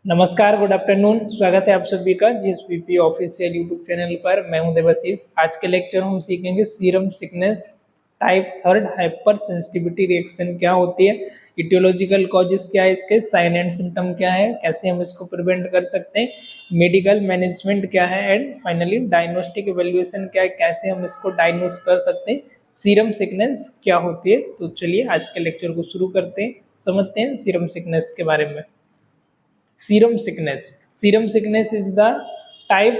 नमस्कार, good afternoon. स्वागत है आप सभी का जीएसपीपी ऑफिशियल यूट्यूब चैनल पर। मैं हूं देवाशीष। आज के लेक्चर हम सीखेंगे serum sickness type third hyper sensitivity reaction क्या होती है, इटियोलॉजिकल कॉजेस क्या है इसके, साइन एंड सिम्टम क्या है, कैसे हम इसको प्रिवेंट कर सकते हैं, मेडिकल मैनेजमेंट क्या है एंड फाइनली डायग्नोस्टिक एवेल्युएशन क्या है, कैसे हम इसको डायग्नोस कर सकते हैं, सीरम सिकनेस क्या होती है। तो चलिए आज के लेक्चर को शुरू करते हैं, समझते हैं सीरम सिकनेस के बारे में। Serum sickness is the type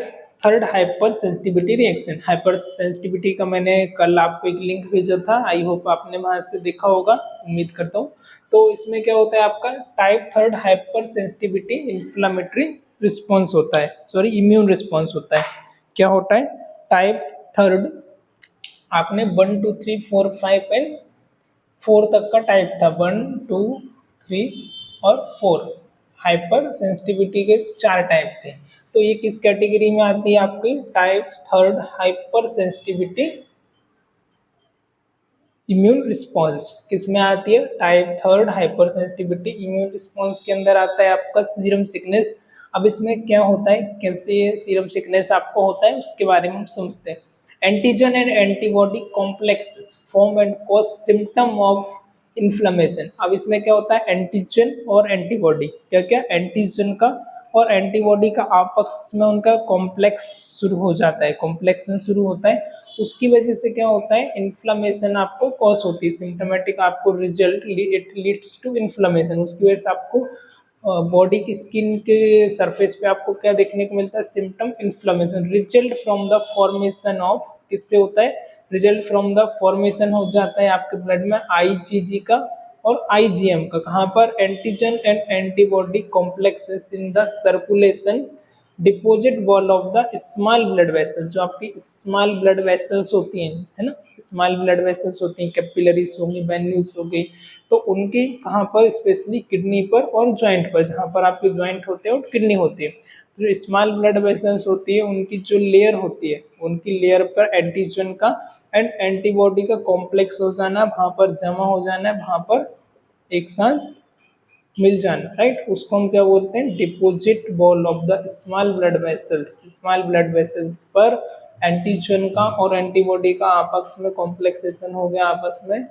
third hyper sensitivity reaction. Hyper sensitivity का मैंने कल आपको एक लिंक भेजा था, आई होप आपने वहां से देखा होगा, उम्मीद करता हूँ। तो इसमें क्या होता है, आपका type third hyper sensitivity inflammatory response होता है, सॉरी इम्यून रिस्पॉन्स होता है। क्या होता है टाइप थर्ड, आपने 1 2 3 4 5 एंड 4 तक का टाइप था, 1 2 3 और 4 हाइपर सेंसिटिविटी के 4 टाइप थे। तो ये किस कैटेगरी में आती है, आपकी type third hyper sensitivity immune response. किस में आती है, type third hyper sensitivity immune response के अंदर आता है आपका सीरम सिकनेस। अब इसमें क्या होता है, कैसे सीरम सिकनेस आपको होता है, उसके बारे में हम समझते हैं। Antigen and antibody complexes form and cause symptom of inflammation. अब इसमें क्या होता है, एंटीजन और एंटीबॉडी, क्या क्या, एंटीजन का और एंटीबॉडी का आपस में उनका कॉम्प्लेक्स शुरू हो जाता है, कॉम्प्लेक्सन शुरू होता है। उसकी वजह से क्या होता है, इन्फ्लेमेशन आपको कॉज होती है, सिम्टोमेटिक आपको result, it leads to inflammation. उसकी वजह से आपको बॉडी की स्किन के सरफेस पे आपको क्या देखने को मिलता है, symptom inflammation. Result from the formation of, किससे होता है, रिजल्ट फ्रॉम द फॉर्मेशन हो जाता है आपके ब्लड में आईजीजी का और आईजीएम का। कहाँ पर, antigen and antibody complexes in the circulation deposit wall of the small blood vessel. जो आपकी स्मॉल ब्लड वेसल्स होती हैं, है ना, स्मॉल ब्लड वेसल्स होती हैं, कैपिलरीज होंगी, वेन्यूज हो गई, तो उनकी कहाँ पर, स्पेशली किडनी पर और ज्वाइंट पर, जहाँ पर आपके ज्वाइंट होते हैं और किडनी होती है। जो स्मॉल ब्लड वेसल्स होती है उनकी जो लेयर होती है, उनकी लेयर पर एंटीजन का एंड एंटीबॉडी का कॉम्प्लेक्स हो जाना, वहाँ पर जमा हो जाना, वहाँ पर एक साथ मिल जाना, राइट। उसको हम क्या बोलते हैं, deposit wall of the small blood vessels. Small blood vessels पर एंटीजन का और एंटीबॉडी का आपस में कॉम्प्लेक्सेशन हो गया, आपस में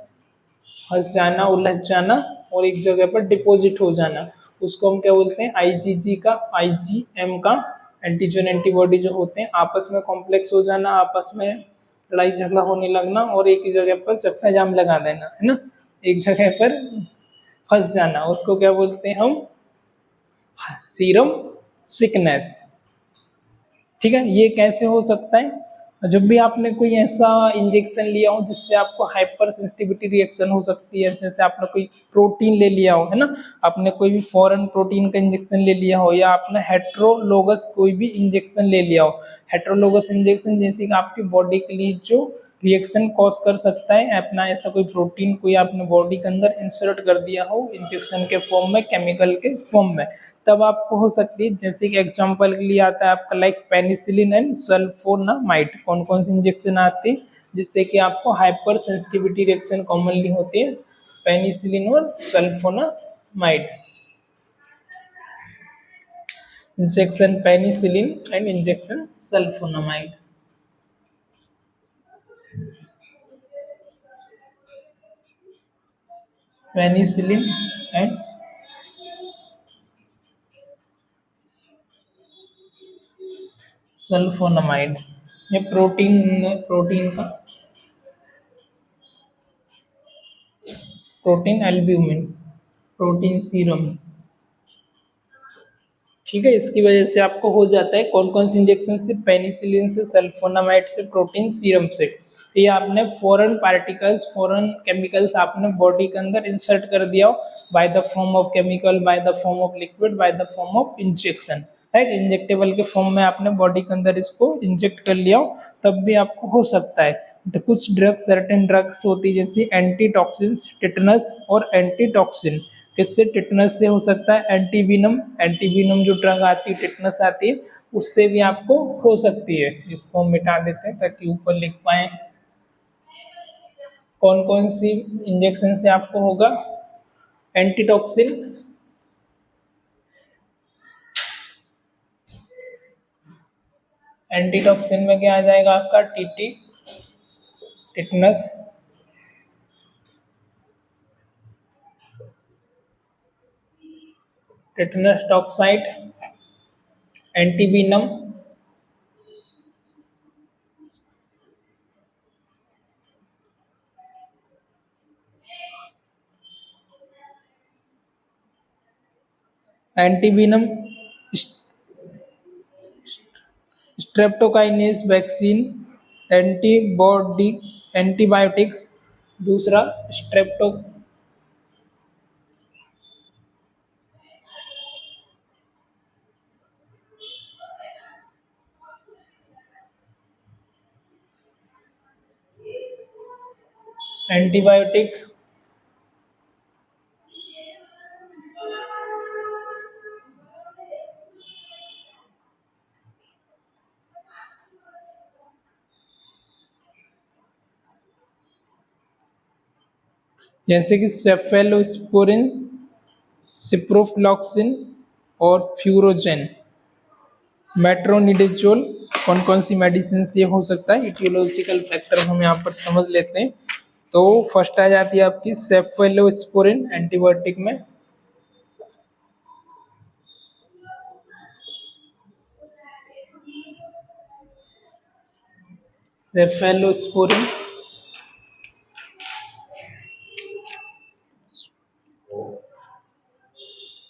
फंस जाना, उलझ जाना और एक जगह पर डिपॉजिट हो जाना। उसको हम क्या बोलते हैं, आईजीजी का, आईजीएम का। एंटीजन एंटीबॉडी जो होते हैं आपस में कॉम्प्लेक्स हो जाना, आपस में लड़ाई झगड़ा होने लगना और एक ही जगह पर चक्का जाम लगा देना, है ना, एक जगह पर फंस जाना, उसको क्या बोलते हैं हम, सीरम सिकनेस। ठीक है, ये कैसे हो सकता है, जब भी आपने कोई ऐसा इंजेक्शन लिया हो जिससे आपको हाइपर सेंसिटिविटी रिएक्शन हो सकती है, जैसे आपने कोई प्रोटीन ले लिया हो, है ना, आपने कोई भी फॉरेन प्रोटीन का इंजेक्शन ले लिया हो, या आपने हेट्रोलोगस कोई भी इंजेक्शन ले लिया हो। हेट्रोलोगस इंजेक्शन जैसे कि आपकी बॉडी के लिए जो रिएक्शन कॉज कर सकता है, अपना ऐसा कोई प्रोटीन कोई आपने बॉडी के अंदर इंसर्ट कर दिया हो इंजेक्शन के फॉर्म में, केमिकल के फॉर्म में, तब आपको हो सकती है। जैसे कि एग्जांपल के लिए आता है आपका लाइक पेनिसिलिन एंड सल्फोनामाइड। कौन कौन सी इंजेक्शन आती है जिससे कि आपको हाइपर सेंसिटिविटी रिएक्शन कॉमनली होती है, पेनिसिलिन और sulfonamide. Injection penicillin and injection sulfonamide. Penicillin and sulfonamide, ये प्रोटीन, प्रोटीन का, प्रोटीन एल्ब्यूमिन, प्रोटीन सीरम। ठीक है, इसकी वजह से आपको हो जाता है कौन कौन सी इंजेक्शन से, पेनिसिलिन से, सल्फोनामाइड से, प्रोटीन सीरम से। ये आपने फॉरेन पार्टिकल्स, फॉरेन केमिकल्स आपने बॉडी के अंदर इंसर्ट कर दिया हो, by the form of chemical, by the form of liquid, by the form of injection, right. Injectable के फॉर्म में आपने बॉडी के अंदर इसको इंजेक्ट कर लिया हो, तब भी आपको हो सकता है। तो कुछ ड्रग्स, सर्टेन ड्रग्स होती है जैसे एंटीटॉक्सिन, टिटनस और एंटीटॉक्सिन। किससे, टिटनस से हो सकता है, एंटीवीनम, एंटीवीनम जो ड्रग आती है, टिटनस आती है, उससे भी आपको हो सकती है। इसको हम मिटा देते हैं ताकि ऊपर लिख पाए कौन कौन सी इंजेक्शन से आपको होगा। एंटीटॉक्सिन, एंटीटॉक्सिन में क्या आ जाएगा आपका TT, tetanus, tetanus toxoid, antivenom, antivenom, streptokinase vaccine, antibody, antibiotics, दूसरा स्ट्रेप्टो, एंटीबायोटिक, जैसे कि सेफेलोस्पोरिन, सिप्रोफ्लॉक्सिन और फ्यूरोजेन, मेट्रोनिडेजोल। कौन कौन सी मेडिसिन ये हो सकता है, इटियोलॉजिकल फैक्टर हम यहाँ पर समझ लेते हैं। तो फर्स्ट आ जाती है आपकी सेफेलोस्पोरिन एंटीबायोटिक में, सेफेलोस्पोरिन,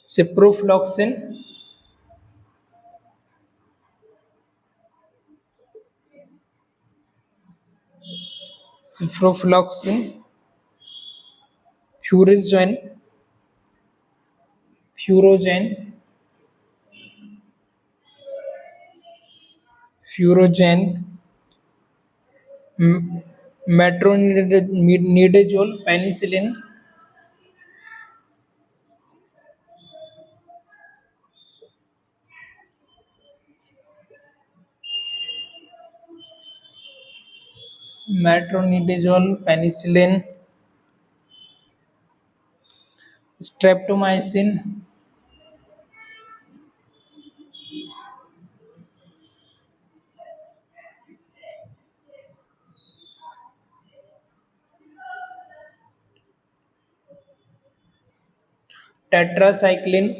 सिप्रोफ्लॉक्सिन, सिप्रोफ्लॉक्सिन, फ्यूरिजेन, फ्यूरोजेन, फ्यूरोजेन, metronidazole, penicillin, metronidazole, penicillin, streptomycin, tetracycline,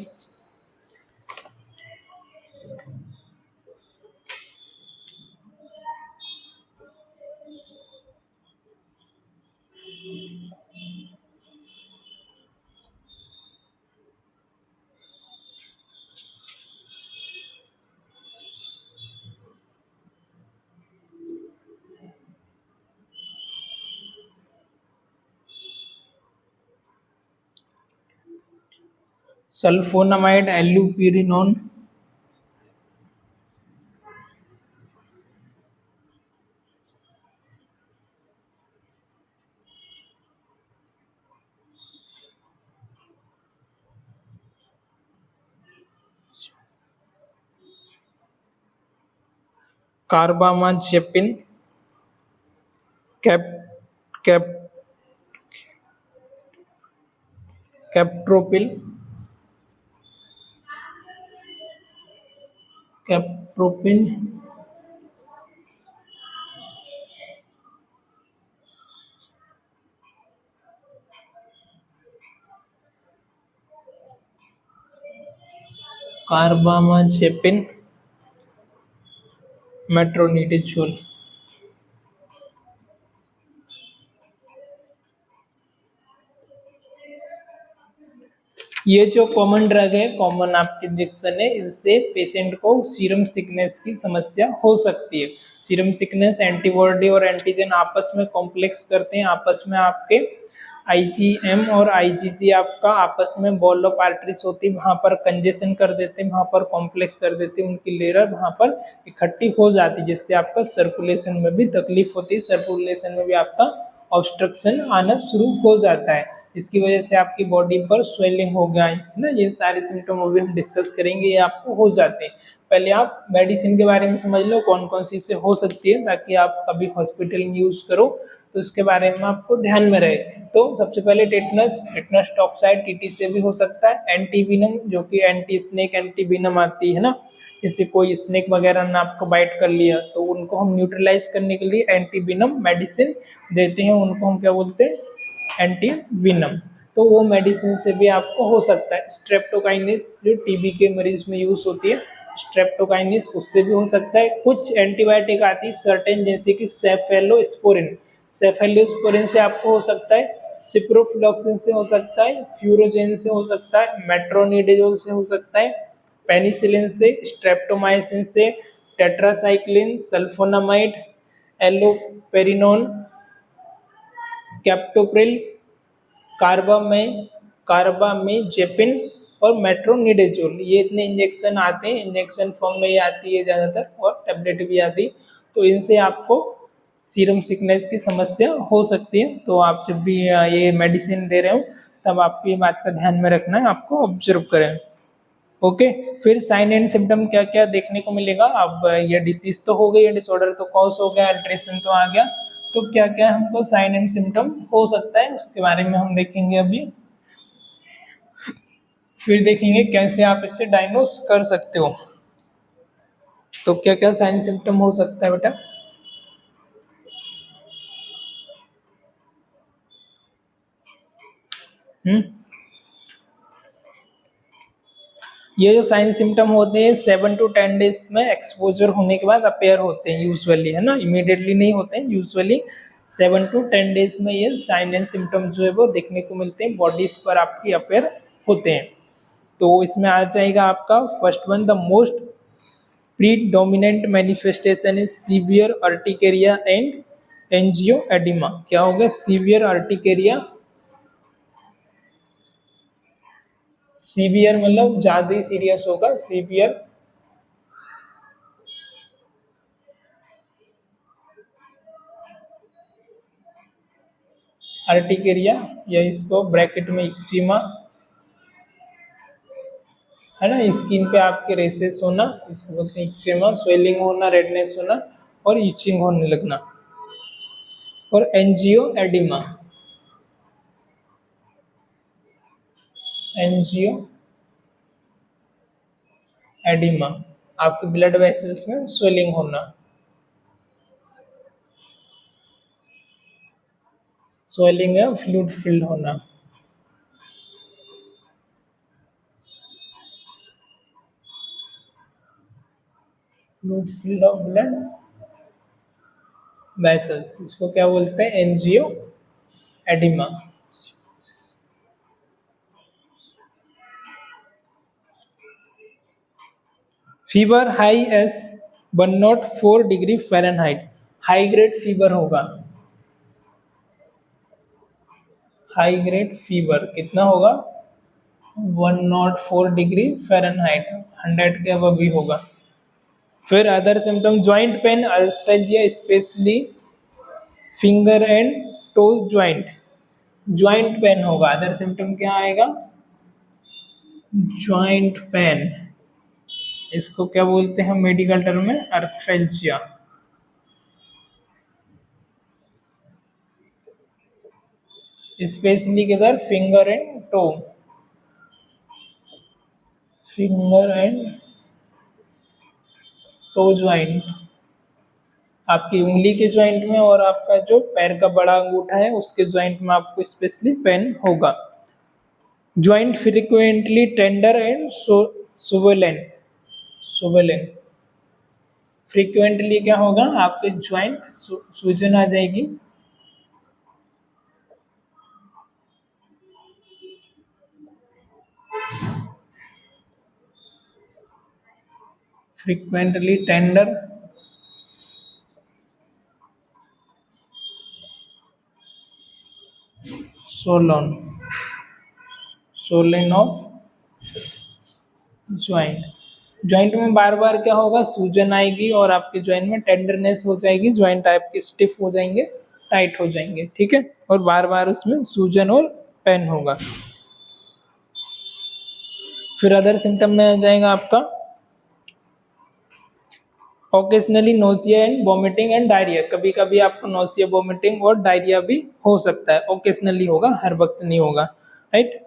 sulphonamide, allopurinol, carbamazepine, cap cap captopril, captopril, carbamazepine, metronidazole. ये जो कॉमन ड्रग है, कॉमन आपके इंजेक्शन है, इनसे पेशेंट को सीरम सिकनेस की समस्या हो सकती है। सीरम सिकनेस एंटीबॉडी और एंटीजन आपस में कॉम्प्लेक्स करते हैं, आपस में आपके आईजीएम और आईजीजी आपका आपस में बॉल ऑफ आर्टरीज होती है, वहाँ पर कंजेशन कर देते हैं, वहाँ पर कॉम्प्लेक्स कर देते हैं, उनकी लेयर वहाँ पर इकट्ठी हो जाती है, जिससे आपका सर्कुलेशन में भी तकलीफ होती है, सर्कुलेशन में भी आपका ऑब्स्ट्रक्शन आना शुरू हो जाता है। इसकी वजह से आपकी बॉडी पर स्वेलिंग हो गया है ना, ये सारे सिम्टम अभी हम डिस्कस करेंगे, ये आपको हो जाते हैं। पहले आप मेडिसिन के बारे में समझ लो कौन कौन सी इससे हो सकती है, ताकि आप कभी हॉस्पिटल में यूज़ करो तो उसके बारे में आपको ध्यान में रहे। तो सबसे पहले टेटनस टॉक्साइड टीटी से भी हो सकता है। एंटीवीनम जो कि एंटी स्नेक एंटीवीनम आती है ना, जैसे कोई स्नेक वगैरह ने आपको बाइट कर लिया तो उनको हम न्यूट्रलाइज करने के लिए एंटीवीनम मेडिसिन देते हैं, उनको हम क्या बोलते हैं, एंटीवीनम। तो वो मेडिसिन से भी आपको हो सकता है। स्ट्रेप्टोकाइनिस जो टीबी के मरीज में यूज होती है, स्ट्रेप्टोकाइनिस, उससे भी हो सकता है। कुछ एंटीबायोटिक आती है सर्टेन, जैसे कि सेफेलोस्पोरिन, सेफेलोस्पोरिन से आपको हो सकता है। सिप्रोफ्लॉक्सिन से हो सकता है, फ्यूरोजेन से हो सकता है, मेट्रोनिडेजोल से हो सकता है, पेनिसिलिन से, स्ट्रेप्टोमाइसिन से, टेट्रासाइक्लिन, सल्फोनामाइड, एलोपेरिनोन, कैप्टोप्रिल, कार्बामेजेपिन और मेट्रोनिडेजोल, ये इतने इंजेक्शन आते हैं, इंजेक्शन फॉर्म में ये आती है ज़्यादातर, और टैबलेट भी आती है। तो इनसे आपको सीरम सिकनेस की समस्या हो सकती है। तो आप जब भी ये मेडिसिन दे रहे हो तब आपको ये बात का ध्यान में रखना है, आपको ऑब्जर्व करें। ओके, फिर साइन एंड सिम्टम क्या क्या देखने को मिलेगा। अब ये डिसीज तो हो गई, ये डिसऑर्डर तो कॉज हो गया, अल्ट्रेशन तो आ गया, तो क्या क्या हमको साइन एंड सिम्टम हो सकता है उसके बारे में हम देखेंगे अभी। फिर देखेंगे कैसे आप इससे डायग्नोस कर सकते हो। तो क्या क्या साइन सिम्टम हो सकता है बेटा। ये जो साइन सिम्टम होते हैं 7 to 10 डेज में एक्सपोजर होने के बाद अपेयर होते हैं यूजुअली, है ना, इमीडिएटली नहीं होते हैं, यूजुअली 7 to 10 डेज में ये साइन एंड सिम्टम जो है वो देखने को मिलते हैं, बॉडीज पर आपकी अपेयर होते हैं। तो इसमें आ जाएगा आपका first one, the most predominant manifestation is severe urticaria and angioedema. क्या होगा, सीवियर अर्टिकेरिया, सीवियर मतलब ज्यादा ही सीरियस होगा, सीवियर अर्टिकेरिया, या इसको ब्रैकेट में एक्जिमा, है ना, स्किन पे आपके रेसेस होना, इसको बोलते हैं एक्जिमा, स्वेलिंग होना, रेडनेस होना और इचिंग होने लगना। और एंजियोएडिमा, एंजियोएडिमा आपके ब्लड वेसल्स में स्वेलिंग होना, स्वेलिंग है फ्लूइड फिल्ड होना। Fluid filled of blood vessels, इसको क्या बोलते हैं, angioedema. Fever high S 104 degree Fahrenheit, high grade fever होगा, हाई ग्रेड फीवर कितना होगा, 104 डिग्री फ़ारेनहाइट, 100 के अबव भी होगा। फिर other symptom, joint pain, arthralgia specially finger and toe joint, joint pain होगा। अदर सिम्टम क्या आएगा, जॉइंट पेन, इसको क्या बोलते हैं मेडिकल टर्म में, अर्थ्रेल्जिया। स्पेशली किधर, finger and toe, finger and toe joint, आपकी उंगली के ज्वाइंट में और आपका जो पैर का बड़ा अंगूठा है उसके ज्वाइंट में आपको स्पेशली पेन होगा। Joint frequently tender and swollen, swollen, frequently क्या होगा, आपके ज्वाइंट सूजन आ जाएगी, frequently tender, swollen, swollen of joint. Joint में बार बार क्या होगा, सूजन आएगी और आपके ज्वाइंट में टेंडरनेस हो जाएगी, ज्वाइंट आपके स्टिफ हो जाएंगे, टाइट हो जाएंगे, ठीक है, और बार बार उसमें सूजन और पेन होगा। फिर अदर सिम्टम में आ जाएगा आपका occasionally nausea and vomiting and diarrhoea. कभी कभी आपको नोजिया, वॉमिटिंग और डायरिया भी हो सकता है, ओकेजनली होगा, हर वक्त नहीं होगा, राइट।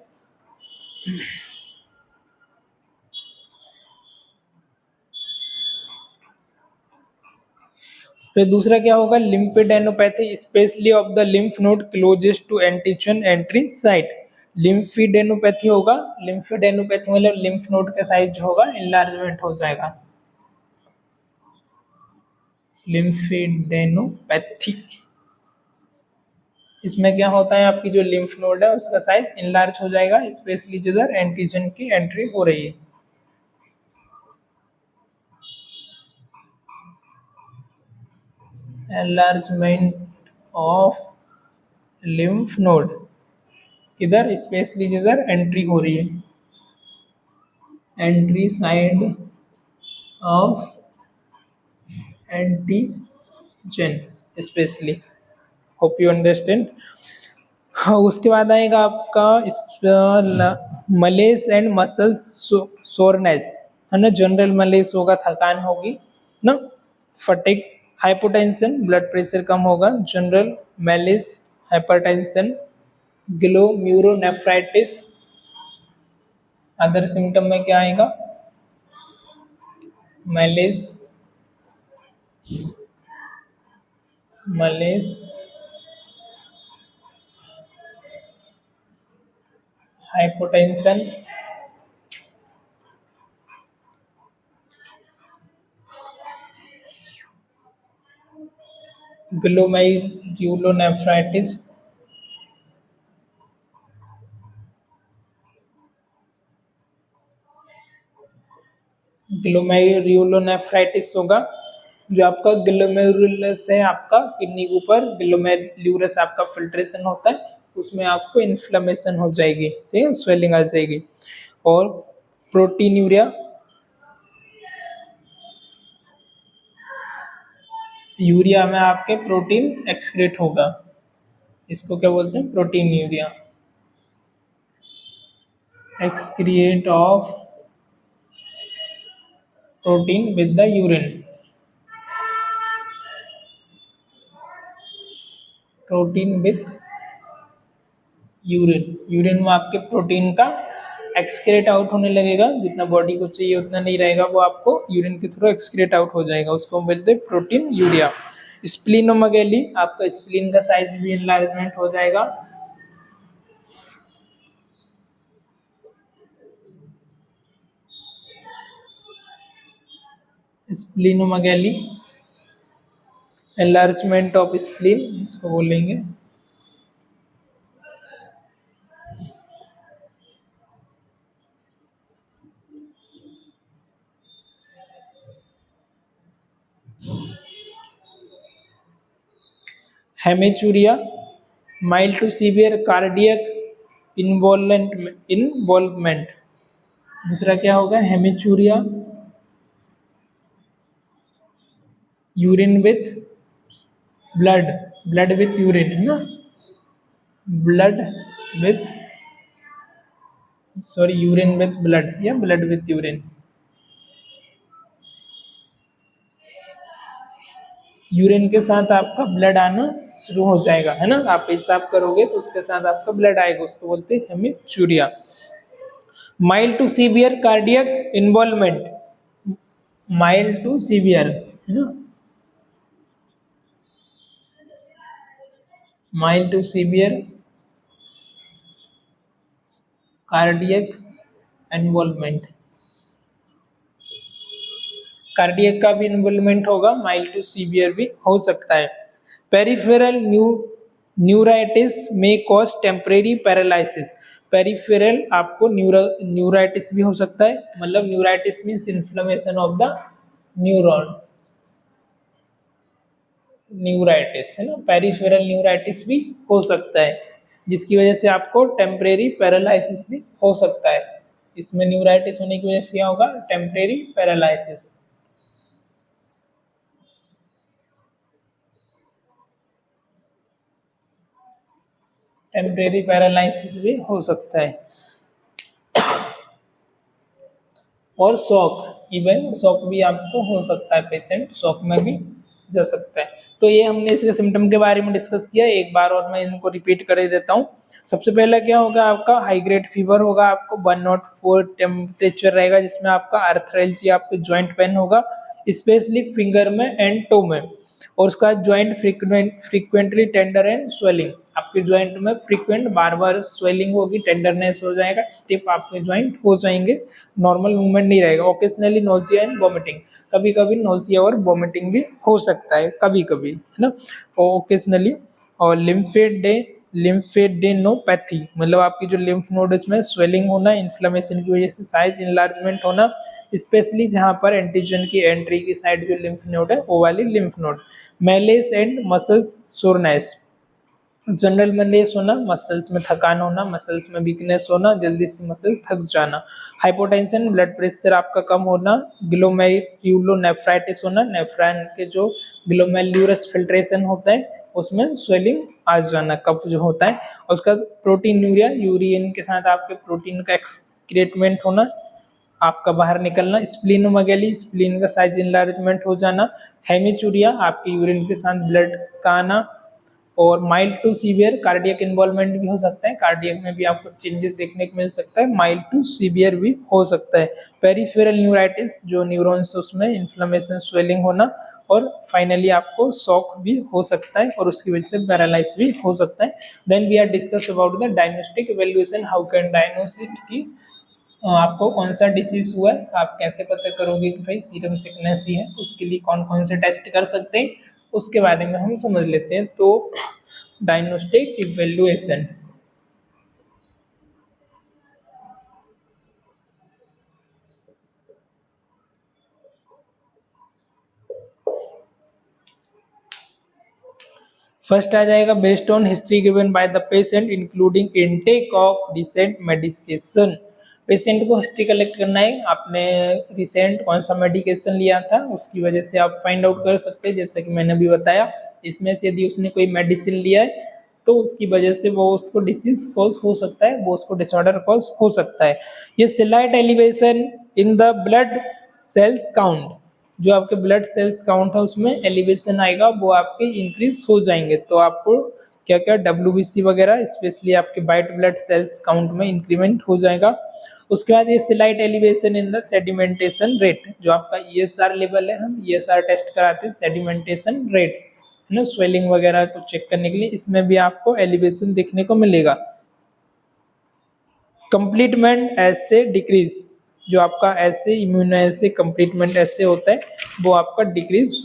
फिर दूसरा क्या होगा, lymphadenopathy specially of the lymph node closest to antigen entry site. Lymphadenopathy होगा, लिम्फेडेनोपैथी मतलब लिम्फ नोड का साइज जो होगा इनलार्जमेंट हो जाएगा। लिम्फेडेनोपैथी, इसमें क्या होता है, आपकी जो लिम्फ नोड है उसका साइज इनलार्ज हो जाएगा, स्पेशली जिधर एंटीजन की एंट्री हो रही है। एनलार्जमेंट ऑफ लिम्फ नोड इधर, स्पेशली जिधर एंट्री हो रही है, entry side of antigen specially, hope you understand. हाँ, उसके बाद आएगा आपका मलेस एंड मसल सोरनेस, है ना, जनरल मलेस होगा, थकान होगी ना, फटिग, हाइपोटेंशन, ब्लड प्रेशर कम होगा, general malaise, hypertension, glomerulonephritis. Other symptom में क्या आएगा, malaise, malaise, hypotension, glomerulonephritis, glomerulonephritis होगा, जो आपका ग्लोमेरुलस है, आपका किडनी के ऊपर ग्लोमेरुलस आपका फिल्ट्रेशन होता है, उसमें आपको इन्फ्लेमेशन हो जाएगी, ठीक है, स्वेलिंग आ जाएगी। और प्रोटीन्यूरिया, यूरिया में आपके प्रोटीन एक्सक्रीट होगा, इसको क्या बोलते हैं, proteinuria, excrete of protein with the urine, protein with urine, urine में आपके प्रोटीन का एक्सक्रेट आउट होने लगेगा, जितना बॉडी को चाहिए उतना नहीं रहेगा, वो आपको यूरिन के थ्रू एक्सक्रेट आउट हो जाएगा, उसको हम बोलते हैं प्रोटीन यूरिया। स्प्लीनोमेगेली, आपका स्प्लीन का साइज भी इनलार्जमेंट हो जाएगा। स्प्लीनोमेगेली, एनलार्जमेंट ऑफ स्प्लीन इसको बोलेंगे। Haematuria, mild to severe cardiac involvement. दूसरा क्या होगा, haematuria, urine with blood, blood with urine, है ना, blood with, sorry, urine with blood या ब्लड विथ यूरिन। यूरिन के साथ आपका ब्लड आना शुरू हो जाएगा, है ना, आप पेशाब करोगे तो उसके साथ आपका ब्लड आएगा, उसको बोलते हैं haematuria. Mild to severe cardiac involvement, mild to severe, है ना, mild to severe cardiac involvement, cardiac का भी इन्वॉल्वमेंट होगा, माइल्ड टू सीवियर भी हो सकता है। पेरिफेरल न्यूराइटिस में कॉज टेम्परेरी पैरालिसिस, पेरिफेरल आपको न्यूराइटिस भी हो सकता है, मतलब neuritis means inflammation of the neuron, neuritis, है ना, पेरिफेरल न्यूराइटिस भी हो सकता है, जिसकी वजह से आपको टेम्परेरी पैरालिसिस भी हो सकता है। इसमें न्यूराइटिस होने की वजह से क्या होगा, टेम्परेरी पैरालिसिस। टेम्परेरी पैरालिसिस भी हो सकता है। और शॉक, इवन शॉक भी आपको हो सकता है, पेशेंट शॉक में भी जा सकता है। तो ये हमने इसके सिम्टम के बारे में डिस्कस किया, एक बार और मैं इनको रिपीट कर ही देता हूँ। सबसे पहले क्या होगा, आपका हाई ग्रेड फीवर होगा, आपको 104 टेम्परेचर रहेगा, जिसमें आपका आर्थराइल्स, आपके ज्वाइंट पेन होगा, स्पेशली फिंगर में एंड टो में। और उसका joint frequently tender and swelling, आपके ज्वाइंट में फ्रीक्वेंट बार बार स्वेलिंग होगी, टेंडरनेस हो जाएगा, स्टिफ आपके ज्वाइंट हो जाएंगे, नॉर्मल मूवमेंट नहीं रहेगा। ओकेजनली नोजिया एंड वॉमिटिंग, कभी कभी नोजिया और वॉमिटिंग भी हो सकता है, कभी कभी, है ना, ओकेजनली। और लिम्फेडेनोपैथी, मतलब आपकी जो लिम्फ नोड में स्वेलिंग होना, इन्फ्लेमेशन की वजह से साइज इनलार्जमेंट होना, स्पेशली जहां पर एंटीजन की एंट्री की साइड जो लिम्फ नोड है वो वाली lymph node. Malice and muscles soreness, general malice होना, मसल्स में थकान होना, मसल्स में वीकनेस होना, जल्दी से मसल थक जाना। हाइपोटेंशन, ब्लड प्रेशर आपका कम होना, ग्लोमेरुलोनेफ्राइटिस होना, नेफ्रॉन के जो ग्लोमेरुलस फिल्ट्रेशन होता है उसमें स्वेलिंग आ जाना, कफ जो होता है। और उसका प्रोटीनूरिया, यूरिन के साथ आपके प्रोटीन का एक्सक्रीटमेंट होना, आपका बाहर निकलना। स्प्लीनोमेगाली, स्प्लीन का साइज इनलार्जमेंट हो जाना। हेमीचूरिया, आपकी यूरिन के साथ ब्लड का आना। और mild to severe cardiac involvement भी हो सकता है, कार्डियक में भी आपको चेंजेस देखने को मिल सकता है, माइल्ड टू सीवियर भी हो सकता है। पेरिफेरल न्यूराइटिस, जो न्यूरॉन्स उसमें इन्फ्लेमेशन, स्वेलिंग होना। और फाइनली आपको शॉक भी हो सकता है और उसकी वजह से पैरालाइज भी हो सकता है। Then we are discuss about the diagnostic evaluation, how can diagnosis की आपको कौन सा डिसीज हुआ है, आप कैसे पता करोगे कि भाई सीरम सिकनेस ही है, उसके लिए कौन कौन से टेस्ट कर सकते हैं, उसके बारे में हम समझ लेते हैं। तो डायग्नोस्टिक इवैल्यूएशन, फर्स्ट आ जाएगा based on history given by the patient including intake of recent medication. Patient को हिस्ट्री कलेक्ट करना है, आपने रिसेंट कौन सा मेडिकेशन लिया था उसकी वजह से आप फाइंड आउट कर सकते हैं। जैसा कि मैंने भी बताया, इसमें से यदि उसने कोई मेडिसिन लिया है तो उसकी वजह से वो उसको डिसीज कॉज हो सकता है, वो उसको डिसऑर्डर कॉज हो सकता है। ये slight elevation in the blood cells count, जो आपके ब्लड सेल्स काउंट है उसमें एलिवेशन आएगा, वो आपके इंक्रीज हो जाएंगे। तो आपको क्या क्या WBC वगैरह, स्पेशली आपके वाइट ब्लड सेल्स काउंट में इंक्रीमेंट हो जाएगा। उसके बाद ये slight elevation in the sedimentation rate, जो आपका ESR लेवल है, हम ESR टेस्ट कराते हैं, सेडिमेंटेशन रेट है ना, स्वेलिंग वगैरह को चेक करने के लिए, इसमें भी आपको एलिवेशन देखने को मिलेगा। कंप्लीटमेंट ऐसे डिक्रीज, जो आपका ऐसे इम्यूनो ऐसे कंप्लीटमेंट ऐसे होता है वो आपका डिक्रीज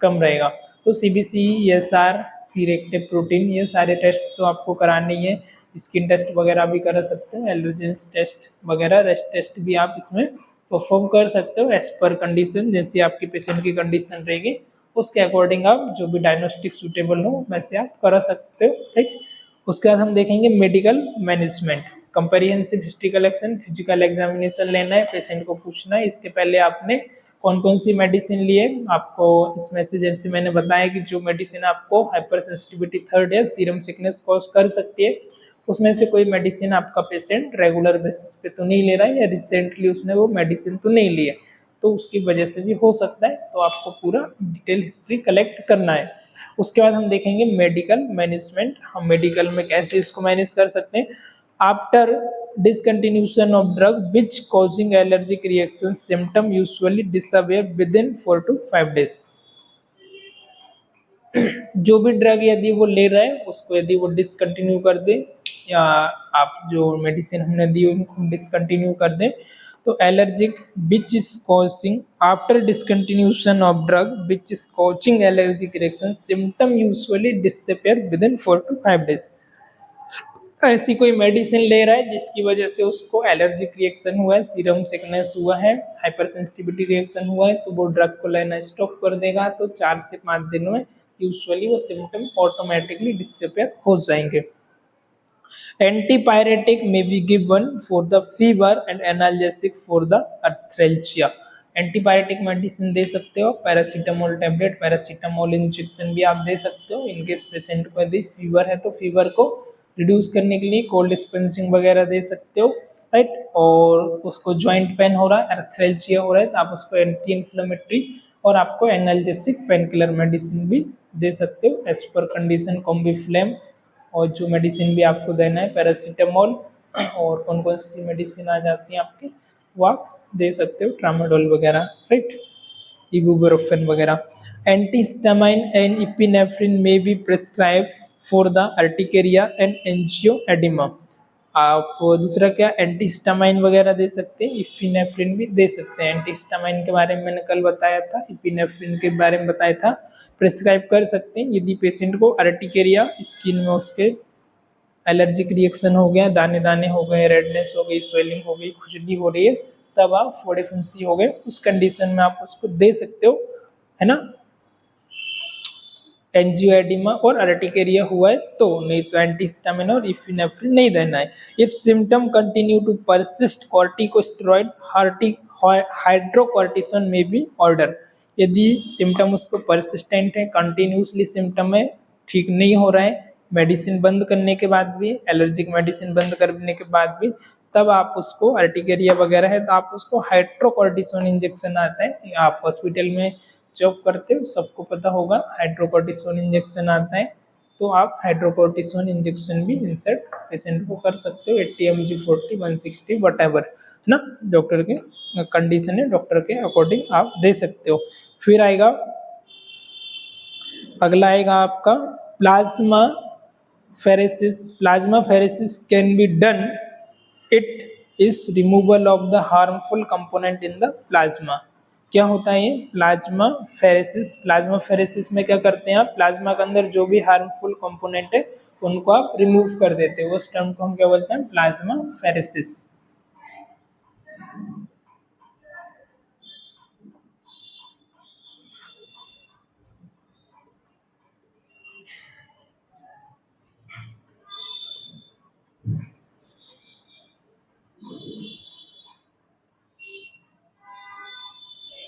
कम रहेगा। तो CBC, ESR, C-reactive प्रोटीन, ये सारे टेस्ट तो आपको कराने ही है। स्किन टेस्ट वगैरह भी करा सकते हो, एलर्जेंस टेस्ट वगैरह, रेस्ट टेस्ट भी आप इसमें परफॉर्म कर सकते हो एज पर कंडीशन, जैसे आपकी पेशेंट की कंडीशन रहेगी उसके अकॉर्डिंग आप जो भी डायग्नोस्टिक सूटेबल हो वैसे आप करा सकते हो, ठीक। उसके बाद हम देखेंगे medical management, comprehensive history collection, physical examination लेना है, पेशेंट को पूछना है इसके पहले आपने कौन कौन सी मेडिसिन लिए। आपको इसमें से जैसे मैंने बताया कि जो मेडिसिन आपको हाइपर सेंसिटिविटी थर्ड या सीरम सिकनेस कॉज कर सकती है, उसमें से कोई मेडिसिन आपका पेशेंट रेगुलर बेसिस पे तो नहीं ले रहा है, या रिसेंटली उसने वो मेडिसिन तो नहीं ली है, तो उसकी वजह से भी हो सकता है। तो आपको पूरा डिटेल हिस्ट्री कलेक्ट करना है। उसके बाद हम देखेंगे मेडिकल मैनेजमेंट, हम मेडिकल में कैसे इसको मैनेज कर सकते हैं। After discontinuation of drug which causing allergic reaction symptom usually disappear within 4 to 5 days। जो भी ड्रग यदि वो ले रहा है उसको यदि वो डिसकंटिन्यू कर दे, या आप जो मेडिसिन हमने दी उनको डिसकंटिन्यू कर दें, तो allergic which is causing after discontinuation of drug which is causing allergic reaction symptom usually disappear within 4 to 5 days। ऐसी कोई मेडिसिन ले रहा है जिसकी वजह से उसको एलर्जिक रिएक्शन हुआ है, सीरम सिकनेस हुआ है, हाइपर सेंसिटिविटी रिएक्शन हुआ है, तो वो ड्रग को लेना स्टॉप कर देगा, तो 4 से 5 दिन में यूजुअली वो सिम्टम ऑटोमेटिकली डिसअपियर हो जाएंगे। एंटीपायरेटिक में be given for the fever and analgesic for the arthralgia. Antibiotic medicine दे सकते हो, पैरासीटामोल टैबलेट, पैरासीटामोल इंजेक्शन भी आप दे सकते हो। इनकेस पेशेंट को यदि फीवर है तो फीवर को रिड्यूस करने के लिए कोल्ड स्पंजिंग वगैरह दे सकते हो, राइट। और उसको जॉइंट पेन हो रहा है, एर्थ्रेल्जिया हो रहा है, तो आप उसको एंटी इन्फ्लेमेटरी और आपको एनाल्जेसिक पेन किलर मेडिसिन भी दे सकते हो एज पर कंडीशन, कॉम्बिफ्लेम। और जो मेडिसिन भी आपको देना है पैरासीटामोल, और कौन कौन सी मेडिसिन आ जाती है आपकी वो आप दे सकते हो, ट्रामाडोल वगैरह, राइट, इबुप्रोफेन वगैरह। एंटीहिस्टामाइन एंड इपिनेफ्रिन में be prescribe for the urticaria and angioedema. आप दूसरा क्या एंटीहिस्टामाइन वगैरह दे सकते हैं, इपिनेफ्रिन भी दे सकते हैं। एंटीहिस्टामाइन के बारे में मैंने कल बताया था, इपिनेफ्रिन के बारे में बताया था। प्रिस्क्राइब कर सकते हैं यदि पेशेंट को अर्टिकेरिया, स्किन में उसके एलर्जिक रिएक्शन हो गया, दाने दाने हो गए, रेडनेस हो गई, स्वेलिंग हो गई, खुजली हो रही है, तब आप फोड़े-फुंसी हो गए, उस कंडीशन में आप उसको दे सकते हो, है ना। एंजियोएडिमा और अर्टिकेरिया हुआ है तो, नहीं तो एंटीहिस्टामिन और इपिनेफ्रिन नहीं देना है। If symptom continue to persist, corticosteroid hydrocortisone में बी ऑर्डर। यदि सिम्टम उसको परसिस्टेंट है, कंटिन्यूसली सिम्टम है, ठीक नहीं हो रहा है, मेडिसिन बंद करने के बाद भी, एलर्जिक मेडिसिन बंद करने के बाद भी, तब आप उसको अर्टिकेरिया वगैरह है तो आप उसको हाइड्रोकॉर्टिसोन इंजेक्शन आता है, आप हॉस्पिटल में जॉब करते हो सबको पता होगा, हाइड्रोकॉर्टिसोन इंजेक्शन आता है, तो आप हाइड्रोकॉर्टिसोन इंजेक्शन भी इंसर्ट पेशेंट को कर सकते हो, 80 mg 40 160 वट एवर, है ना, डॉक्टर के कंडीशन है, डॉक्टर के अकॉर्डिंग आप दे सकते हो। फिर आएगा, अगला आएगा आपका plasma pheresis. Plasma pheresis can be done, it is removal of the harmful component in the plasma. क्या होता है ये प्लाज्मा फेरेसिस? प्लाज्मा फेरेसिस में क्या करते हैं आप, प्लाज्मा के अंदर जो भी हार्मफुल कंपोनेंट है उनको आप रिमूव कर देते हो, उस टर्म को हम क्या बोलते हैं, plasmapheresis.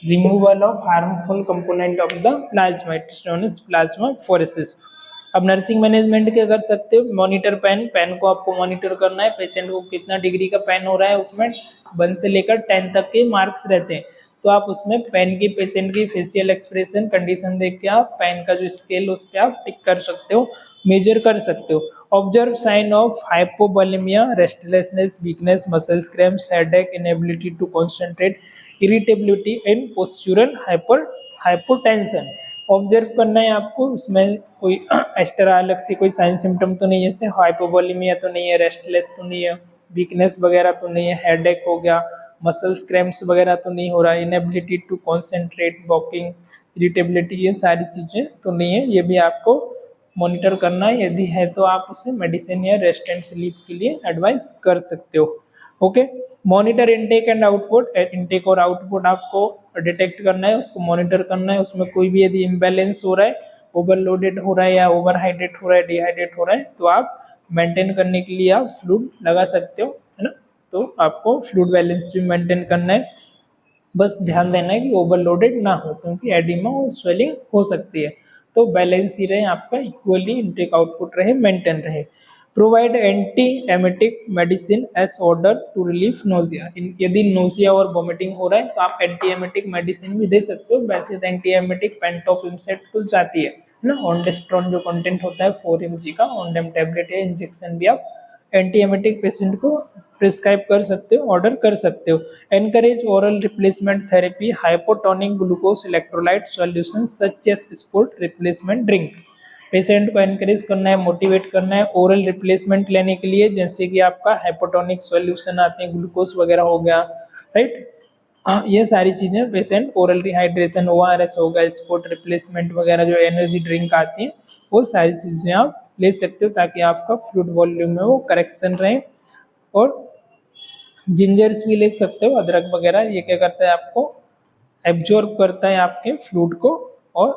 Removal of harmful component of the plasma, it is known as plasmapheresis. अब नर्सिंग मैनेजमेंट क्या कर सकते हो, मॉनिटर पेन, पेन को आपको मॉनिटर करना है, पेशेंट को कितना डिग्री का पेन हो रहा है, उसमें 1 से लेकर 10 तक के मार्क्स रहते हैं, तो आप उसमें पेन की, पेशेंट की फेशियल एक्सप्रेशन कंडीशन देख के आप पेन का जो स्केल उस पर आप टिक कर सकते हो, मेजर कर सकते हो। Observe sign of hypovolaemia, restlessness, weakness, muscles cramps, headache, inability to concentrate, irritability and postural hypotension. Observe करना है आपको, उसमें कोई एक्स्ट्रा अलग से कोई साइन सिम्टम तो नहीं है, जैसे हाइपोवोलेमिया तो नहीं है, रेस्टलेस तो नहीं है, वीकनेस वगैरह तो नहीं है, हेडेक हो गया, मसल्स क्रैम्प्स वगैरह तो नहीं हो रहा है, inability to concentrate, walking, irritability, ये सारी चीज़ें तो नहीं है, ये भी आपको मॉनिटर करना है। यदि है तो आप उसे मेडिसिन या रेस्ट एंड स्लीप के लिए एडवाइस कर सकते हो। Okay, monitor intake and output, intake और आउटपुट आपको डिटेक्ट करना है, उसको मॉनिटर करना है, उसमें कोई भी यदि इम्बैलेंस हो रहा है, ओवरलोडेड हो रहा है या ओवरहाइड्रेट हो रहा है, डिहाइड्रेट हो रहा है, तो आप मेंटेन करने के लिए आप फ्लूइड लगा सकते हो, है ना। तो आपको फ्लूइड बैलेंस भी मेंटेन करना है, बस ध्यान देना है कि ओवरलोडेड ना हो, क्योंकि एडिमा और स्वेलिंग हो सकती है, तो बैलेंस ही रहे आपका, इक्वली इनटेक आउटपुट रहे, मेंटेन रहे। Provide anti emetic medicine as order to relief nausea, यदि नोजिया और वॉमिटिंग हो रहा है तो आप एंटी एमेटिक मेडिसिन भी दे सकते हो। वैसे तो एंटी एमेटिक पेंटोपिमसेट तो जाती है ना, ऑनडेस्ट्रॉन जो कंटेंट होता है 4 mg का, ऑनडेम टैबलेट है, इंजेक्शन भी आप एंटी एमेटिक पेशेंट को प्रिस्क्राइब कर सकते हो, ऑर्डर कर सकते हो। Encourage oral replacement therapy, hypotonic glucose electrolyte solution such as sport replacement drink. Patient को एनकरेज करना है, मोटिवेट करना है ओरल रिप्लेसमेंट लेने के लिए, जैसे कि आपका हाइपोटोनिक सॉल्यूशन आते हैं, ग्लूकोज वगैरह हो गया, राइट। ये सारी चीज़ें पेशेंट, ओरल रिहाइड्रेशन, ORS हो गया, स्पोर्ट रिप्लेसमेंट वगैरह जो एनर्जी ड्रिंक आती है, वो सारी चीज़ें आप ले सकते हो, ताकि आपका फ्लूइड वॉल्यूम में वो करेक्शन रहे। और जिंजर्स भी ले सकते हो, अदरक वगैरह, ये क्या करता है आपको एब्जॉर्ब करता है आपके फ्लूइड को, और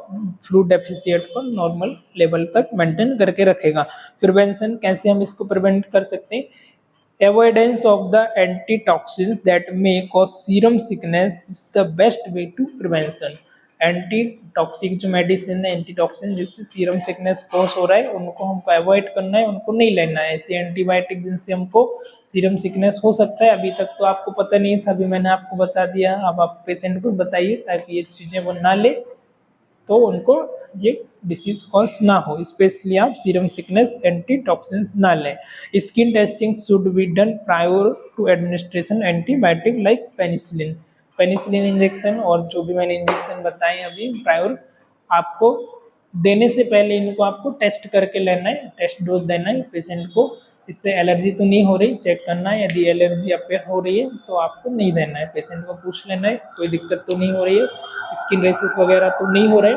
फ्लूइड डेफिशिएंट को नॉर्मल लेवल तक मेंटेन करके रखेगा। प्रिवेंशन, कैसे हम इसको प्रिवेंट कर सकते हैं, avoidance of the antitoxin that may cause serum sickness is the best way to prevention. Anti toxic जो मेडिसिन है, एंटी टॉक्सिन जिससे सीरम सिकनेस कॉज हो रहा है उनको हमको अवॉइड करना है, उनको नहीं लेना है। ऐसे एंटीबायोटिक जिनसे हमको सीरम सिकनेस हो सकता है, अभी तक तो आपको पता नहीं था, अभी मैंने आपको बता दिया। अब आप पेशेंट को बताइए ताकि ये चीज़ें वो ना ले, तो उनको ये डिसीज कॉज ना हो। स्पेशली आप सीरम सिकनेस एंटी टॉक्सिन्स ना लें। Skin testing should be done prior to administration antibiotic like penicillin. Penicillin injection और जो भी मैंने इंजेक्शन बताए अभी प्रायर, आपको देने से पहले इनको आपको टेस्ट करके लेना है, टेस्ट डोज देना है पेशेंट को। इससे एलर्जी तो नहीं हो रही, चेक करना है। यदि एलर्जी अपेयर हो रही है तो आपको नहीं देना है, पेशेंट को पूछ लेना है कोई दिक्कत तो नहीं हो रही है, स्किन रेसेस वगैरह तो नहीं हो रहे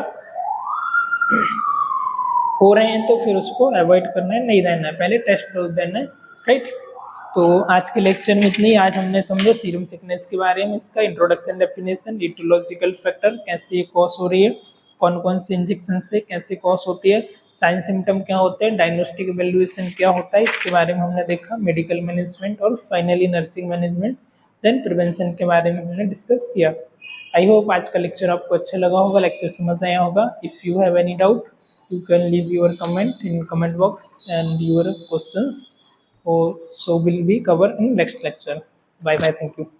हैं तो फिर उसको अवॉइड करना है, नहीं देना है, पहले टेस्ट डोज देना है, राइट। तो आज के लेक्चर में इतनी। आज हमने समझा सीरम सिकनेस के बारे में, इसका इंट्रोडक्शन, डेफिनेशन, इटियोलॉजिकल फैक्टर, कैसे ये कॉज हो रही है, कौन कौन से इंजेक्शन से कैसे कॉज होती है, साइन सिम्टम क्या होते हैं, डायग्नोस्टिक एवेल्युएशन क्या होता है, इसके बारे में हमने देखा, मेडिकल मैनेजमेंट और finally nursing management, then prevention के बारे में हमने डिस्कस किया। आई होप आज का लेक्चर आपको अच्छा लगा होगा, लेक्चर समझ आया होगा। If you have any doubt you can leave your comment in comment box and your questions, or so will be covered in next lecture. Bye bye, thank you.